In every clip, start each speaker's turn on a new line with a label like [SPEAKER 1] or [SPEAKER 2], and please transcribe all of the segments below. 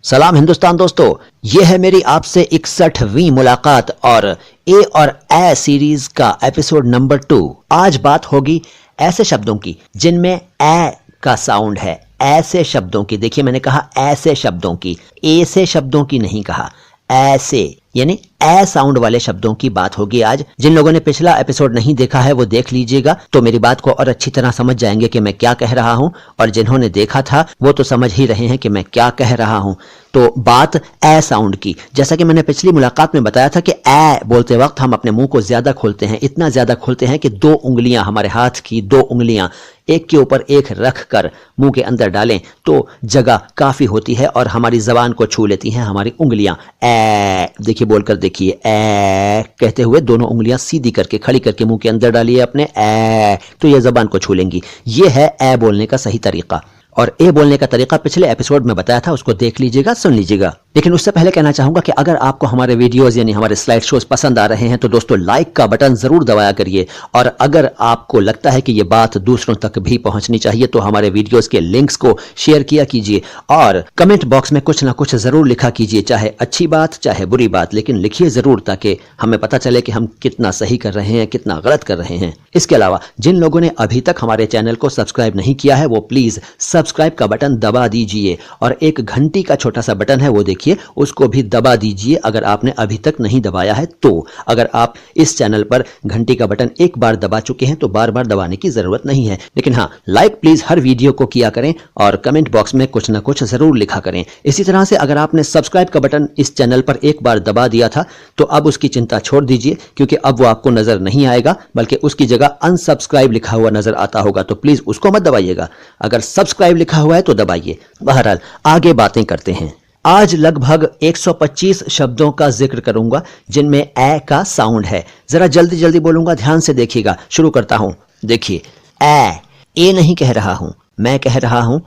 [SPEAKER 1] सलाम हिंदुस्तान दोस्तों, ये है मेरी आपसे 61वीं मुलाकात और ए और ए सीरीज का एपिसोड नंबर 2। आज बात होगी ऐसे शब्दों की जिनमें ए का साउंड है, ऐसे शब्दों की। देखिए, मैंने कहा ऐसे शब्दों की, ऐसे शब्दों की नहीं कहा, ऐसे यानी ए साउंड वाले शब्दों की बात होगी आज। जिन लोगों ने पिछला एपिसोड नहीं देखा है वो देख लीजिएगा, तो मेरी बात को और अच्छी तरह समझ जाएंगे कि मैं क्या कह रहा हूं। और जिन्होंने देखा था वो तो समझ ही रहे हैं कि मैं क्या कह रहा हूं। तो बात ए साउंड की, जैसा कि मैंने पिछली मुलाकात में बताया था कि ए बोलते वक्त हम अपने मुंह को ज्यादा खोलते हैं, इतना ज्यादा खोलते हैं कि 2 उंगलियां, हमारे हाथ की 2 उंगलियां एक के ऊपर एक रख कर मुंह के अंदर डालें तो जगह काफी होती है और हमारी जबान को छू लेती हैं हमारी उंगलियां। ए देखिए, बोलकर देखिए, ए कहते हुए दोनों उंगलियां सीधी करके खड़ी करके मुंह के अंदर डालिए अपने, ए तो ये जबान को छू लेंगी। ये है ए बोलने का सही तरीका। और ए बोलने का तरीका पिछले एपिसोड में बताया था, उसको देख लीजिएगा, सुन लीजिएगा। लेकिन उससे पहले कहना चाहूंगा कि अगर आपको हमारे वीडियोस यानी हमारे स्लाइड शोज पसंद आ रहे हैं तो दोस्तों लाइक का बटन जरूर दबाया करिए। और अगर आपको लगता है कि ये बात दूसरों तक भी पहुंचनी चाहिए तो हमारे वीडियोस के लिंक्स को शेयर किया कीजिए और कमेंट बॉक्स में कुछ ना कुछ जरूर लिखा कीजिए, चाहे अच्छी बात चाहे बुरी बात, लेकिन लिखिए जरूर ताकि हमें पता चले कि हम कितना सही कर रहे हैं, कितना गलत कर रहे हैं। इसके अलावा जिन लोगों ने अभी तक हमारे चैनल को सब्सक्राइब नहीं किया है वो प्लीज सब्सक्राइब का बटन दबा दीजिए और एक घंटी का छोटा सा बटन है वो देखिए, उसको भी दबा दीजिए अगर आपने अभी तक नहीं दबाया है तो। अगर आप इस चैनल पर घंटी का बटन एक बार दबा चुके हैं तो बार बार दबाने की जरूरत नहीं है। लेकिन हाँ, लाइक प्लीज हर वीडियो को किया करें और कमेंट बॉक्स में कुछ ना कुछ जरूर लिखा करें। इसी तरह से अगर आपने सब्सक्राइब का बटन इस चैनल पर एक बार दबा दिया था तो अब उसकी चिंता छोड़ दीजिए, क्योंकि अब वो आपको नजर नहीं आएगा बल्कि उसकी जगह अनसब्सक्राइब लिखा हुआ नजर आता होगा, तो प्लीज उसको मत दबाइएगा। अगर सब्सक्राइब लिखा हुआ है तो दबाइए। बहरहाल आगे बातें करते हैं। आज लगभग 125 शब्दों का जिक्र करूंगा जिनमें ए का साउंड है। जरा जल्दी जल्दी बोलूंगा, ध्यान से देखिएगा। शुरू करता हूं। देखिए, ए नहीं कह रहा हूं, मैं कह रहा हूं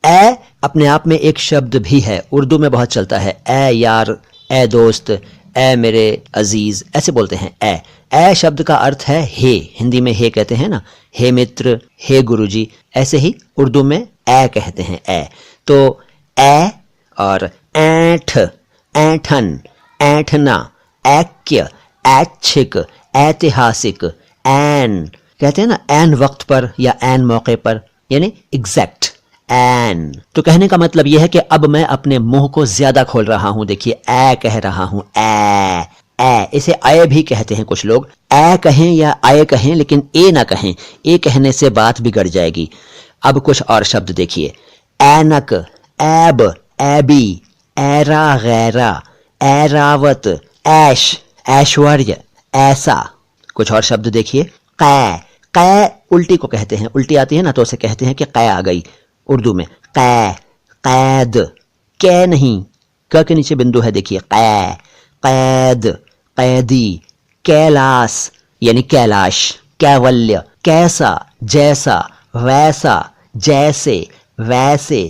[SPEAKER 1] ए अपने आप में एक शब्द भी है, उर्दू में बहुत चलता है। ए यार, ए दोस्त, ए मेरे अजीज, ऐसे बोलते हैं। ए शब्द का अर्थ है हे, हिंदी में हे कहते हैं ना, हे मित्र, हे गुरुजी, ऐसे ही उर्दू में ए कहते हैं। ए तो ए और ऐठ, ऐठन, ऐठना, ऐक्य, ऐच्छिक, ऐतिहासिक, ऐन कहते हैं ना, ऐन वक्त पर या ऐन मौके पर, यानी एग्जैक्ट, ऐन। तो कहने का मतलब यह है कि अब मैं अपने मुंह को ज्यादा खोल रहा हूं। देखिए, ए कह रहा हूं, ए। इसे आय भी कहते हैं कुछ लोग। ए कहें या आय कहें, लेकिन ए ना कहें, ए कहने से बात बिगड़ जाएगी। अब कुछ और शब्द देखिए, ऐनक, ऐब, ऐबी, ऐरा गैरा, ऐरावत, ऐश, ऐश्वर्य, ऐसा। कुछ और शब्द देखिए, कै उल्टी को कहते हैं, उल्टी आती है ना तो उसे कहते हैं कि कै आ गई उर्दू में। कैद, कै नहीं, क के नीचे बिंदु है, देखिए, कैद, कैदी, कैलाश यानी कैलाश, कैवल्य, कैसा, जैसा, वैसा, जैसे, वैसे,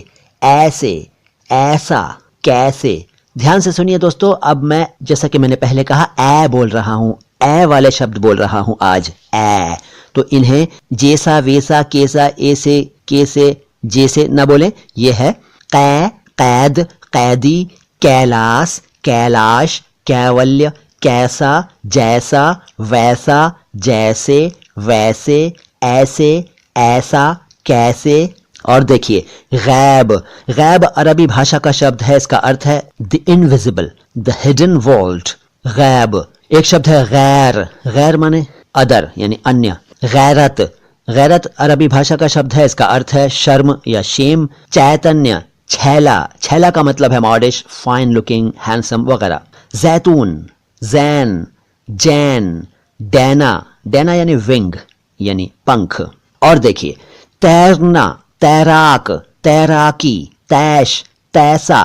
[SPEAKER 1] ऐसे, ऐसा, कैसे। ध्यान से सुनिए दोस्तों, अब मैं जैसा कि मैंने पहले कहा ए बोल रहा हूं, ए वाले शब्द बोल रहा हूं आज, ए। तो इन्हें जैसा, वैसा, कैसा, ऐसे, कैसे, जैसे न बोले। ये है कै, कैद, कैदी, कैलाश, कैलाश, कैवल्य, कैसा, जैसा, वैसा, जैसे, वैसे, ऐसे, ऐसा, कैसे। और देखिए, गैब, गैब अरबी भाषा का शब्द है, इसका अर्थ है the invisible, the hidden world. गैब। एक शब्द है गैर, गैर माने अदर यानी अन्य। गैरत, गैरत अरबी भाषा का शब्द है, इसका अर्थ है शर्म या शेम। चैतन्य, छैला, छैला का मतलब है मॉडिश, फाइन लुकिंग, हैंडसम वगैरह। जैतून, जैन, जैन, डैना, डैना यानी विंग यानी पंख। और देखिए, तैरना, तैराक, तैराकी, तैश, तैसा,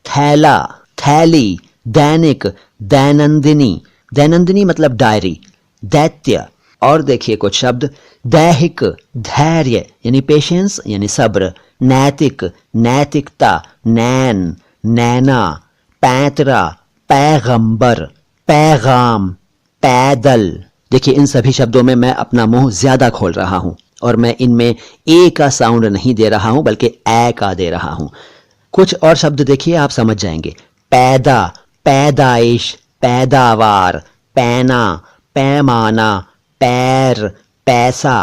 [SPEAKER 1] थैला, थैली, दैनिक, दैनंदिनी, दैनंदिनी मतलब डायरी, दैत्य। और देखिए कुछ शब्द, दैहिक, धैर्य यानी पेशेंस यानी सब्र, नैतिक, नैतिकता, नैन, नैना, पैतरा, पैगंबर, पैगाम, पैदल। देखिए, इन सभी शब्दों में मैं अपना मुंह ज्यादा खोल रहा हूं। और मैं इनमें ए का साउंड नहीं दे रहा हूं बल्कि ए का दे रहा हूं। कुछ और शब्द देखिए, आप समझ जाएंगे। पैदा, पैदाइश, पैदावार, पैना, पैमाना, पैर, पैसा,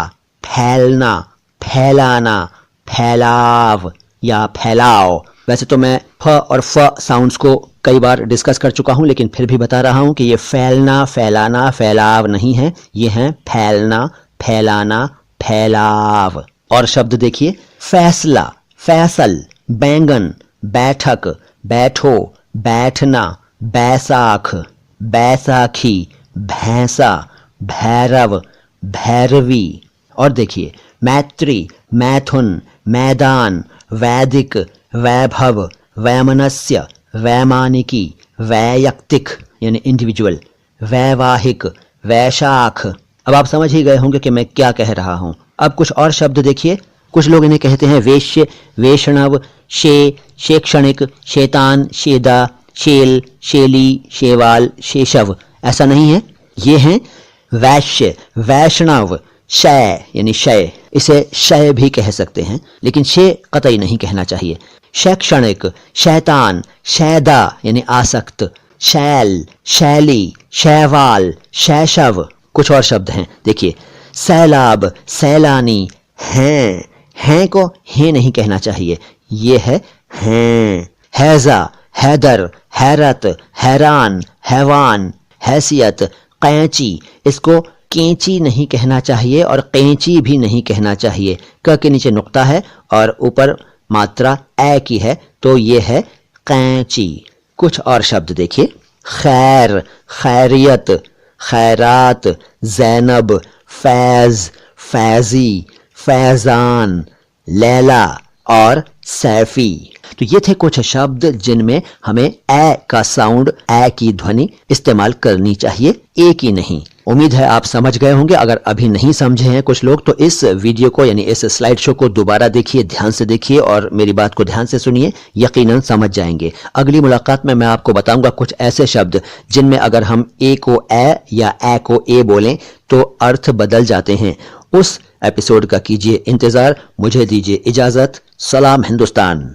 [SPEAKER 1] फैलना, फैलाना, फैलाव या फैलाओ। वैसे तो मैं फ और फ साउंड्स को कई बार डिस्कस कर चुका हूं, लेकिन फिर भी बता रहा हूं कि ये फैलना, फैलाना, फैलाव नहीं है, ये है फैलना, फैलाना, फैलाव। और शब्द देखिए, फैसला, फैसल, बैंगन, बैठक, बैठो, बैठना, बैसाख, बैसाखी, भैंसा, भैरव, भैरवी। और देखिए, मैत्री, मैथुन, मैदान, वैदिक, वैभव, वैमनस्य, वैमानिकी, वैयक्तिक यानी इंडिविजुअल, वैवाहिक, वैशाख। अब आप समझ ही गए होंगे कि मैं क्या कह रहा हूं। अब कुछ और शब्द देखिए, कुछ लोग इन्हें कहते हैं वेश्य, वेषणव, शैक्षणिक, शैतान, शेदा, शेल, शेली, शेवाल, शेषव। ऐसा नहीं है, ये हैं वैश्य, वैष्णव, शय यानी शय, इसे शय भी कह सकते हैं, लेकिन शे कतई नहीं कहना चाहिए। शैक्षणिक, शैतान, शैदा यानी आसक्त, शैल, शैली, शैवाल, शैशव। कुछ और शब्द हैं, देखिए, सैलाब, सैलानी, हैं को हैं नहीं कहना चाहिए, ये है हैं। हैजा, हैदर, हैरत, हैरान, हैवान, हैसियत, कैंची, इसको कैंची नहीं कहना चाहिए और कैंची भी नहीं कहना चाहिए। क के नीचे नुक्ता है और ऊपर मात्रा ए की है, तो ये है कैंची। कुछ और शब्द देखिए, खैर, खैरियत, खैरात, जैनब, फैज, फैजी, फैजान, लैला और सैफी। तो ये थे कुछ शब्द जिनमें हमें ए का साउंड, ए की ध्वनि इस्तेमाल करनी चाहिए, ए की नहीं। उम्मीद है आप समझ गए होंगे। अगर अभी नहीं समझे हैं कुछ लोग, तो इस वीडियो को यानी इस स्लाइड शो को दोबारा देखिए, ध्यान से देखिए और मेरी बात को ध्यान से सुनिए, यकीनन समझ जाएंगे। अगली मुलाकात में मैं आपको बताऊंगा कुछ ऐसे शब्द जिनमें अगर हम ए को ए या ए को ए बोलें तो अर्थ बदल जाते हैं। उस एपिसोड का कीजिए इंतजार। मुझे दीजिए इजाजत। सलाम हिंदुस्तान।